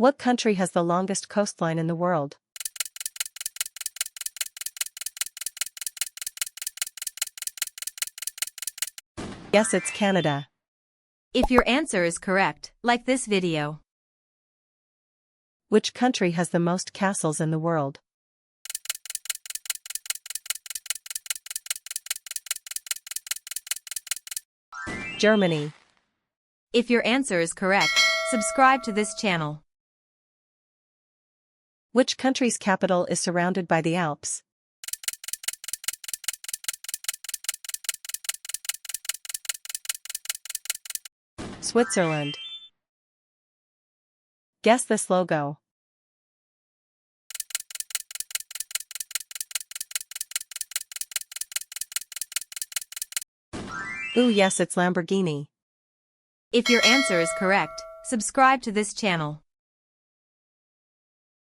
What country has the longest coastline in the world? Yes, it's Canada. If your answer is correct, like this video. Which country has the most castles in the world? Germany. If your answer is correct, subscribe to this channel. Which country's capital is surrounded by the Alps? Switzerland. Guess this logo. Ooh, yes, it's Lamborghini. If your answer is correct, subscribe to this channel.